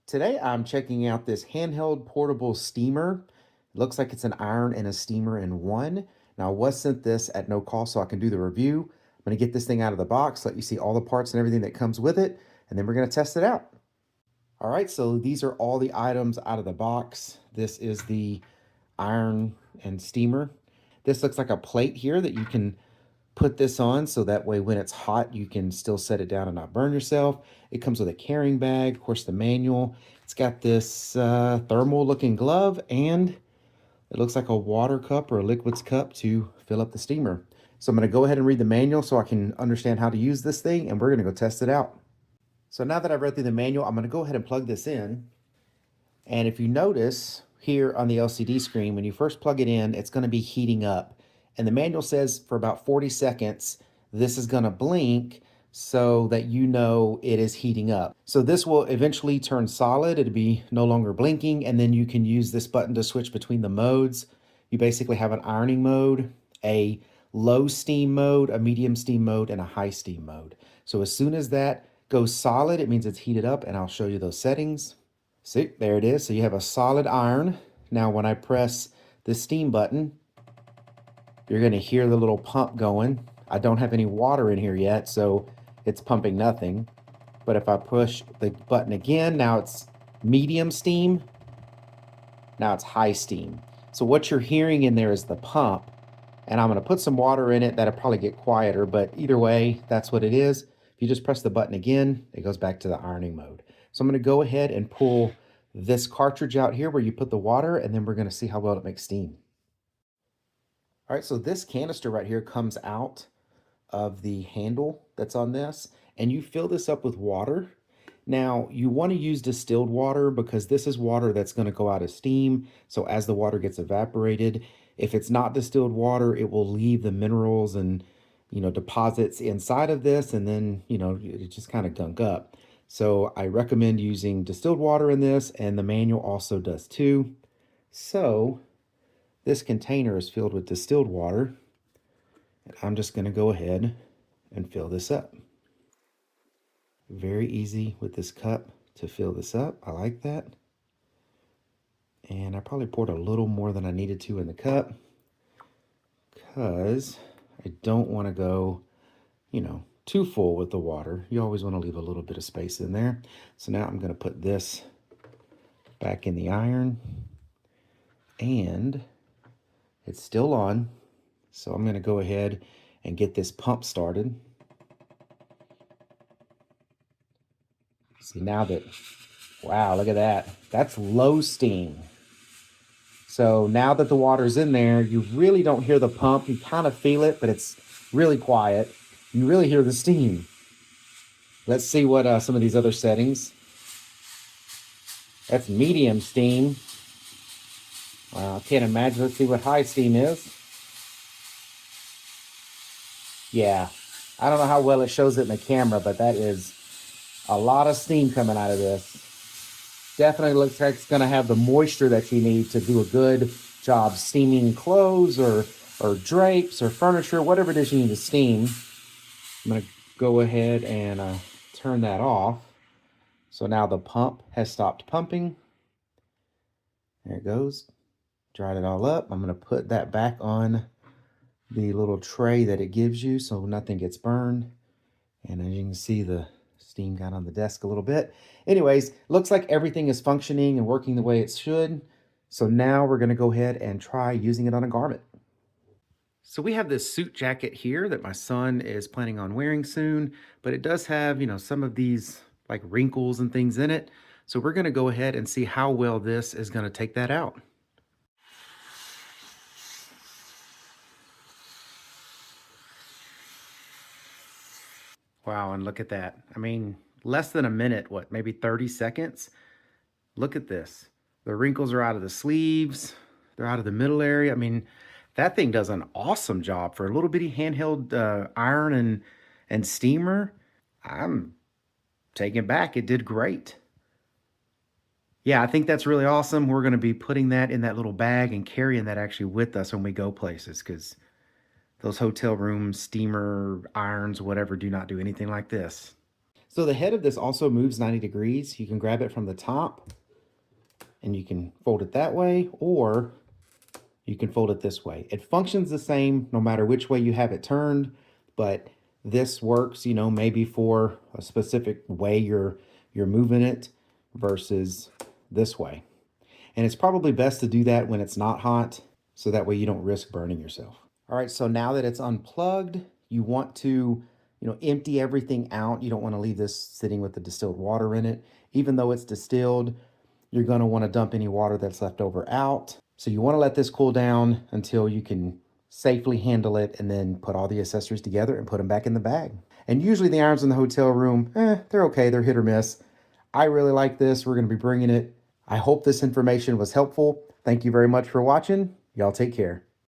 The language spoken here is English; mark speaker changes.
Speaker 1: Today I'm checking out this handheld portable steamer. It looks like it's an iron and a steamer in one. Now I was sent this at no cost so I can do the review. I'm gonna get this thing out of the box, let you see all the parts and everything that comes with it, and then we're gonna test it out. All right, so these are all the items out of the box. This is the iron and steamer. This looks like a plate here that you can put this on so that way when it's hot you can still set it down and not burn yourself. It comes with a carrying bag, of course the manual. It's got this thermal looking glove, and it looks like a water cup or a liquids cup to fill up the steamer. So I'm going to go ahead and read the manual so I can understand how to use this thing, and we're going to go test it out. So now that I've read through the manual, I'm going to go ahead and plug this in. And if you notice here on the LCD screen, when you first plug it in, it's going to be heating up. And the manual says for about 40 seconds, this is going to blink so that you know it is heating up. So this will eventually turn solid. It'll be no longer blinking. And then you can use this button to switch between the modes. You basically have an ironing mode, a low steam mode, a medium steam mode, and a high steam mode. So as soon as that goes solid, it means it's heated up, and I'll show you those settings. See, there it is. So you have a solid iron. Now when I press the steam button, you're going to hear the little pump going. I don't have any water in here yet, so it's pumping nothing. But if I push the button again, now it's medium steam. Now it's high steam. So what you're hearing in there is the pump, and I'm going to put some water in it. That'll probably get quieter, but either way, that's what it is. If you just press the button again, it goes back to the ironing mode. So I'm going to go ahead and pull this cartridge out here where you put the water, and then we're going to see how well it makes steam. All right, so this canister right here comes out of the handle that's on this, and you fill this up with water. Now, you want to use distilled water because this is water that's going to go out as steam. So as the water gets evaporated, if it's not distilled water, it will leave the minerals and, deposits inside of this, and then, it just kind of gunk up. So I recommend using distilled water in this, and the manual also does too. So this container is filled with distilled water, and I'm just going to go ahead and fill this up. Very easy with this cup to fill this up. I like that. And I probably poured a little more than I needed to in the cup because I don't want to go, too full with the water. You always want to leave a little bit of space in there. So now I'm going to put this back in the iron, and it's still on. So I'm going to go ahead and get this pump started. See now that, wow, look at that. That's low steam. So now that the water's in there, you really don't hear the pump. You kind of feel it, but it's really quiet. You really hear the steam. Let's see what some of these other settings. That's medium steam. Wow, I can't imagine. Let's see what high steam is. Yeah, I don't know how well it shows it in the camera, but that is a lot of steam coming out of this. Definitely looks like it's going to have the moisture that you need to do a good job steaming clothes or drapes or furniture, whatever it is you need to steam. I'm going to go ahead and turn that off. So now the pump has stopped pumping. There it goes. Dried it all up. I'm going to put that back on the little tray that it gives you so nothing gets burned. And as you can see, the steam got on the desk a little bit. Anyways, looks like everything is functioning and working the way it should. So now we're going to go ahead and try using it on a garment. So we have this suit jacket here that my son is planning on wearing soon, but it does have, some of these like wrinkles and things in it. So we're going to go ahead and see how well this is going to take that out. Wow, and look at that. I mean, less than a minute, what, maybe 30 seconds? Look at this. The wrinkles are out of the sleeves. They're out of the middle area. I mean, that thing does an awesome job for a little bitty handheld iron and steamer. I'm taken back. It did great. Yeah, I think that's really awesome. We're going to be putting that in that little bag and carrying that actually with us when we go places, because those hotel rooms, steamer, irons, whatever, do not do anything like this. So the head of this also moves 90 degrees. You can grab it from the top and you can fold it that way, or you can fold it this way. It functions the same no matter which way you have it turned, but this works, you know, maybe for a specific way you're moving it versus this way. And it's probably best to do that when it's not hot, so that way you don't risk burning yourself. All right, so now that it's unplugged, you want to, empty everything out. You don't want to leave this sitting with the distilled water in it. Even though it's distilled, you're going to want to dump any water that's left over out. So you want to let this cool down until you can safely handle it, and then put all the accessories together and put them back in the bag. And usually the irons in the hotel room, they're okay. They're hit or miss. I really like this. We're going to be bringing it. I hope this information was helpful. Thank you very much for watching. Y'all take care.